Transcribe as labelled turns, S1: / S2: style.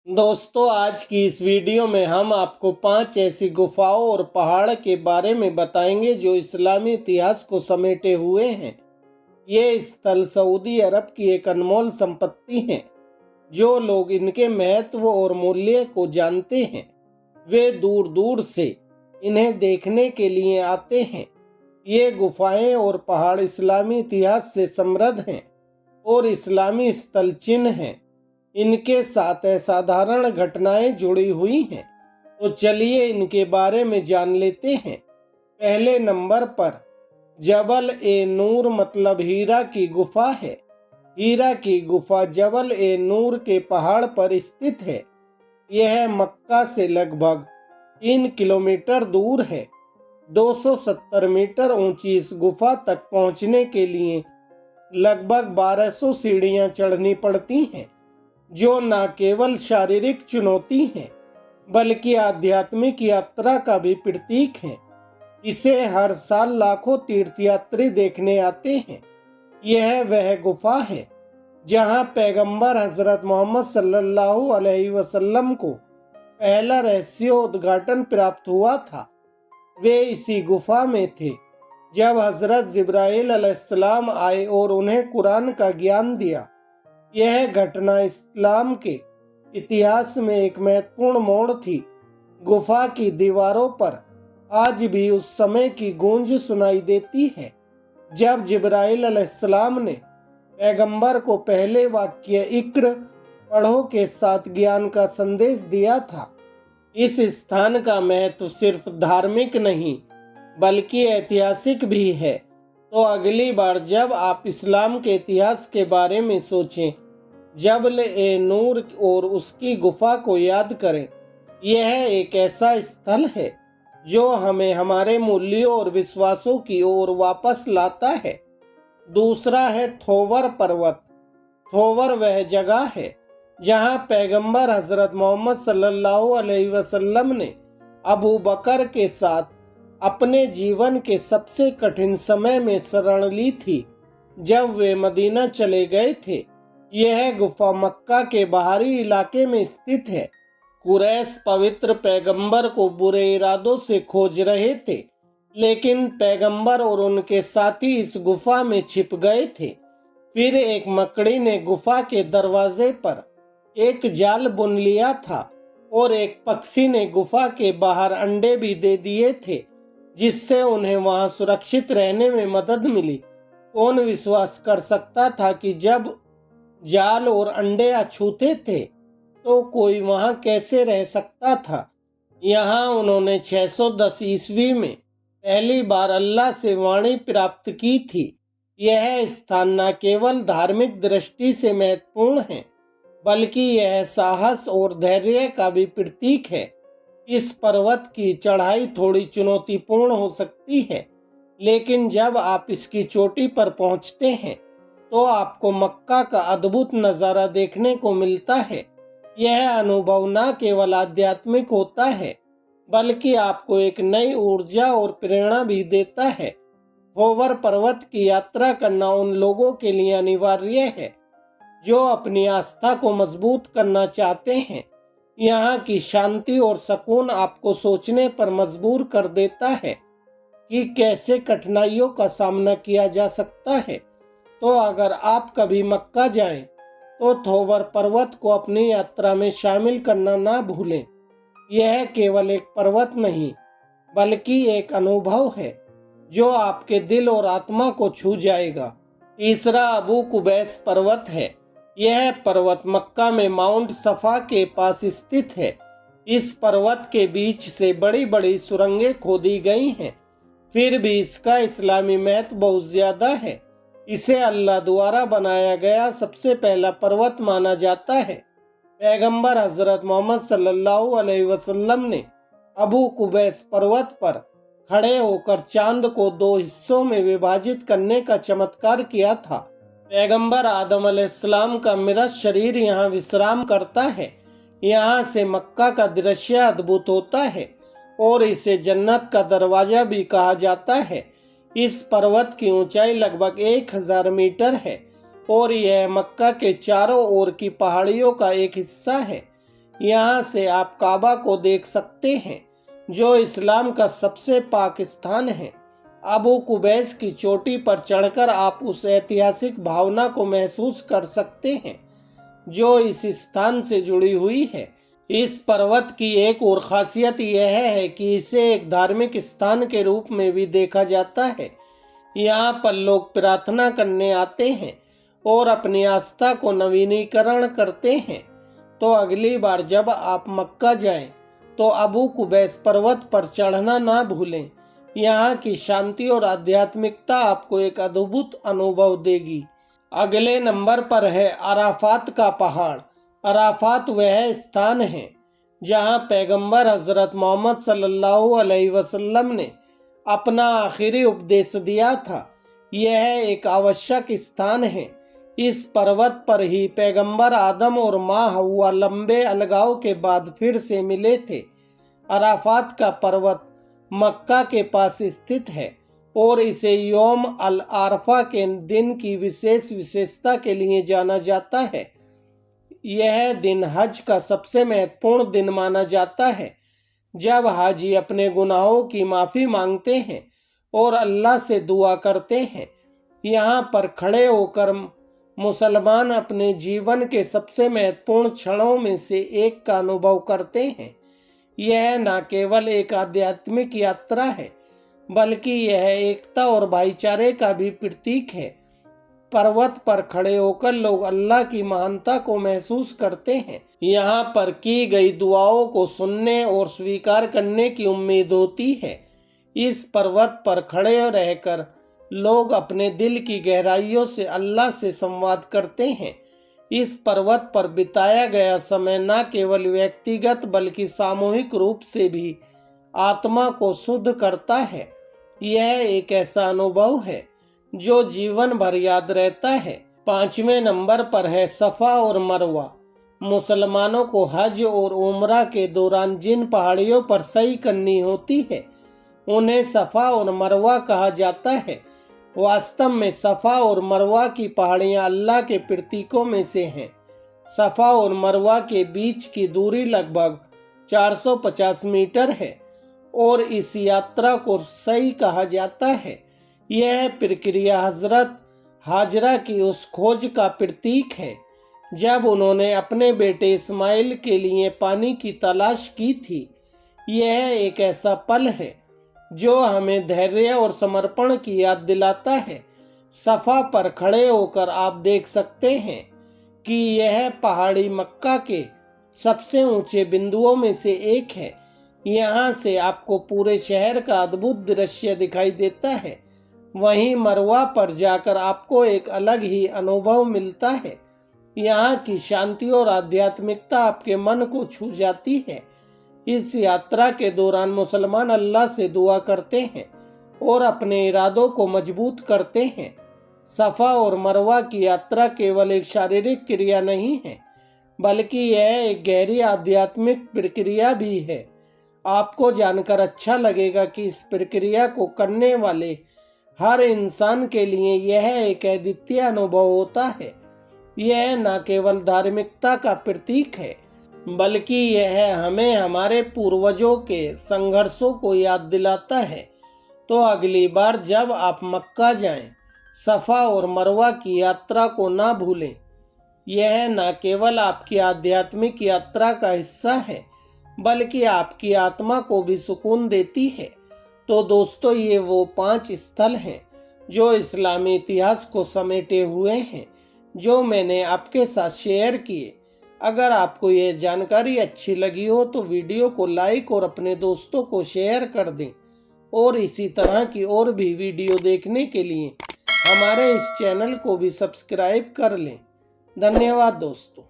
S1: दोस्तों, आज की इस वीडियो में हम आपको 5 ऐसी गुफाओं और पहाड़ के बारे में बताएंगे जो इस्लामी इतिहास को समेटे हुए हैं। ये स्थल सऊदी अरब की एक अनमोल संपत्ति हैं। जो लोग इनके महत्व और मूल्य को जानते हैं वे दूर दूर से इन्हें देखने के लिए आते हैं। ये गुफाएं और पहाड़ इस्लामी इतिहास से समृद्ध हैं और इस्लामी स्थल चिन्ह हैं। इनके साथ असाधारण घटनाएं जुड़ी हुई हैं, तो चलिए इनके बारे में जान लेते हैं। पहले नंबर पर जबल ए नूर मतलब हीरा की गुफा है। हीरा की गुफा जबल ए नूर के पहाड़ पर स्थित है। यह मक्का से लगभग 3 किलोमीटर दूर है। 270 मीटर ऊंची इस गुफा तक पहुंचने के लिए लगभग 1200 सीढ़ियां चढ़नी पड़ती हैं, जो न केवल शारीरिक चुनौती है बल्कि आध्यात्मिक यात्रा का भी प्रतीक है। इसे हर साल लाखों तीर्थयात्री देखने आते हैं। यह वह गुफा है जहां पैगंबर हजरत मोहम्मद सल्लल्लाहु अलैहि वसल्लम को पहला रहस्योद्घाटन प्राप्त हुआ था। वे इसी गुफा में थे जब हजरत जिब्राइल अलैहिस्सलाम आए और उन्हें कुरान का ज्ञान दिया। यह घटना इस्लाम के इतिहास में एक महत्वपूर्ण मोड़ थी। गुफा की दीवारों पर आज भी उस समय की गूंज सुनाई देती है जब जिब्राइल अलैहिस्सलाम ने पैगंबर को पहले वाक्य इक्र पढ़ो के साथ ज्ञान का संदेश दिया था। इस स्थान का महत्व सिर्फ धार्मिक नहीं बल्कि ऐतिहासिक भी है। तो अगली बार जब आप इस्लाम के इतिहास के बारे में सोचें, जबल ए नूर और उसकी गुफा को याद करें। यह एक ऐसा स्थल है जो हमें हमारे मूल्यों और विश्वासों की ओर वापस लाता है। दूसरा है थोवर पर्वत। थोवर वह जगह है जहां पैगंबर हजरत मोहम्मद सल्लल्लाहु अलैहि वसल्लम ने अबू बकर के साथ अपने जीवन के सबसे कठिन समय में शरण ली थी जब वे मदीना चले गए थे। यह गुफा मक्का के बाहरी इलाके में स्थित है। कुरैश पवित्र पैगंबर को बुरे इरादों से खोज रहे थे, लेकिन पैगंबर और उनके साथी इस गुफा में छिप गए थे। फिर एक मकड़ी ने गुफा के दरवाजे पर एक जाल बुन लिया था और एक पक्षी ने गुफा के बाहर अंडे भी दे दिए थे, जिससे उन्हें वहां सुरक्षित रहने में मदद मिली। कौन विश्वास कर सकता था कि जब जाल और अंडे अछूते थे तो कोई वहां कैसे रह सकता था। यहाँ उन्होंने 610 ईस्वी में पहली बार अल्लाह से वाणी प्राप्त की थी। यह स्थान न केवल धार्मिक दृष्टि से महत्वपूर्ण है बल्कि यह साहस और धैर्य का भी प्रतीक है। इस पर्वत की चढ़ाई थोड़ी चुनौतीपूर्ण हो सकती है, लेकिन जब आप इसकी चोटी पर पहुंचते हैं तो आपको मक्का का अद्भुत नज़ारा देखने को मिलता है। यह अनुभव न केवल आध्यात्मिक होता है बल्कि आपको एक नई ऊर्जा और प्रेरणा भी देता है। थोवर पर्वत की यात्रा करना उन लोगों के लिए अनिवार्य है जो अपनी आस्था को मजबूत करना चाहते हैं। यहाँ की शांति और सुकून आपको सोचने पर मजबूर कर देता है कि कैसे कठिनाइयों का सामना किया जा सकता है। तो अगर आप कभी मक्का जाएं तो थोवर पर्वत को अपनी यात्रा में शामिल करना ना भूलें। यह केवल एक पर्वत नहीं बल्कि एक अनुभव है जो आपके दिल और आत्मा को छू जाएगा। तीसरा अबू कुबैस पर्वत है। यह पर्वत मक्का में माउंट सफा के पास स्थित है। इस पर्वत के बीच से बड़ी बड़ी सुरंगें खोदी गई हैं, फिर भी इसका इस्लामी महत्व बहुत ज्यादा है। इसे अल्लाह द्वारा बनाया गया सबसे पहला पर्वत माना जाता है। पैगंबर हजरत मोहम्मद सल्लल्लाहु अलैहि वसल्लम ने अबू कुबैस पर्वत पर खड़े होकर चांद को 2 हिस्सों में विभाजित करने का चमत्कार किया था। पैगंबर आदम अलैहिस्सलाम का मृत शरीर यहाँ विश्राम करता है। यहाँ से मक्का का दृश्य अद्भुत होता है और इसे जन्नत का दरवाजा भी कहा जाता है। इस पर्वत की ऊंचाई लगभग 1000 मीटर है और यह मक्का के चारों ओर की पहाड़ियों का एक हिस्सा है। यहाँ से आप काबा को देख सकते हैं, जो इस्लाम का सबसे पाक स्थान है। अबू कुबैस की चोटी पर चढ़कर आप उस ऐतिहासिक भावना को महसूस कर सकते हैं जो इस स्थान से जुड़ी हुई है। इस पर्वत की एक और खासियत यह है कि इसे एक धार्मिक स्थान के रूप में भी देखा जाता है। यहाँ पर लोग प्रार्थना करने आते हैं और अपनी आस्था को नवीनीकरण करते हैं। तो अगली बार जब आप मक्का जाएं, तो अबू कुबैस पर्वत पर चढ़ना ना भूलें। यहाँ की शांति और आध्यात्मिकता आपको एक अद्भुत अनुभव देगी। अगले नंबर पर है अराफात का पहाड़। अराफात वह स्थान है जहाँ पैगंबर हजरत मोहम्मद सल्लल्लाहु अलैहि वसल्लम ने अपना आखिरी उपदेश दिया था। यह एक आवश्यक स्थान है। इस पर्वत पर ही पैगंबर आदम और माँ हव्वा लंबे अलगाव के बाद फिर से मिले थे। अराफात का पर्वत मक्का के पास स्थित है और इसे योम अल आरफा के दिन की विशेष विशेषता के लिए जाना जाता है। यह दिन हज का सबसे महत्वपूर्ण दिन माना जाता है, जब हाजी अपने गुनाहों की माफ़ी मांगते हैं और अल्लाह से दुआ करते हैं। यहाँ पर खड़े होकर मुसलमान अपने जीवन के सबसे महत्वपूर्ण क्षणों में से एक का अनुभव करते हैं। यह न केवल एक आध्यात्मिक यात्रा है, बल्कि यह एकता और भाईचारे का भी प्रतीक है। पर्वत पर खड़े होकर लोग अल्लाह की महानता को महसूस करते हैं। यहाँ पर की गई दुआओं को सुनने और स्वीकार करने की उम्मीद होती है। इस पर्वत पर खड़े रहकर लोग अपने दिल की गहराइयों से अल्लाह से संवाद करते हैं। इस पर्वत पर बिताया गया समय न केवल व्यक्तिगत बल्कि सामूहिक रूप से भी आत्मा को शुद्ध करता है। यह एक ऐसा अनुभव है जो जीवन भर याद रहता है। 5वें नंबर पर है सफ़ा और मरवा। मुसलमानों को हज और उम्रा के दौरान जिन पहाड़ियों पर सही करनी होती है, उन्हें सफ़ा और मरवा कहा जाता है। वास्तव में सफ़ा और मरवा की पहाड़ियाँ अल्लाह के प्रतीकों में से हैं। सफ़ा और मरवा के बीच की दूरी लगभग 450 मीटर है और इस यात्रा को सही कहा जाता है। यह प्रक्रिया हजरत हाजरा की उस खोज का प्रतीक है जब उन्होंने अपने बेटे इस्माइल के लिए पानी की तलाश की थी। यह एक ऐसा पल है जो हमें धैर्य और समर्पण की याद दिलाता है। सफ़ा पर खड़े होकर आप देख सकते हैं कि यह पहाड़ी मक्का के सबसे ऊंचे बिंदुओं में से एक है। यहाँ से आपको पूरे शहर का अद्भुत दृश्य दिखाई देता है। वहीं मरवा पर जाकर आपको एक अलग ही अनुभव मिलता है। यहाँ की शांति और आध्यात्मिकता आपके मन को छू जाती है। इस यात्रा के दौरान मुसलमान अल्लाह से दुआ करते हैं और अपने इरादों को मजबूत करते हैं। सफ़ा और मरवा की यात्रा केवल एक शारीरिक क्रिया नहीं है, बल्कि यह एक गहरी आध्यात्मिक प्रक्रिया भी है। आपको जानकर अच्छा लगेगा कि इस प्रक्रिया को करने वाले हर इंसान के लिए यह एक अद्वितीय अनुभव होता है। यह न केवल धार्मिकता का प्रतीक है, बल्कि यह हमें हमारे पूर्वजों के संघर्षों को याद दिलाता है। तो अगली बार जब आप मक्का जाएं, सफ़ा और मरवा की यात्रा को ना भूलें। यह न केवल आपकी आध्यात्मिक यात्रा का हिस्सा है, बल्कि आपकी आत्मा को भी सुकून देती है। तो दोस्तों, ये वो 5 स्थल हैं जो इस्लामी इतिहास को समेटे हुए हैं, जो मैंने आपके साथ शेयर किए। अगर आपको ये जानकारी अच्छी लगी हो तो वीडियो को लाइक और अपने दोस्तों को शेयर कर दें और इसी तरह की और भी वीडियो देखने के लिए हमारे इस चैनल को भी सब्सक्राइब कर लें। धन्यवाद दोस्तों।